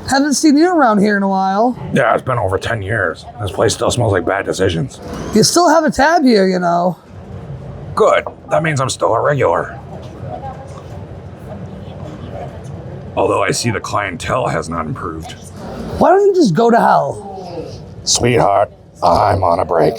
Haven't seen you around here in a while. Yeah, it's been over 10 years. This place still smells like bad decisions. You still have a tab here, you know. Good. That means I'm still a regular. Although I see the clientele has not improved. Why don't you just go to hell? Sweetheart, I'm on a break.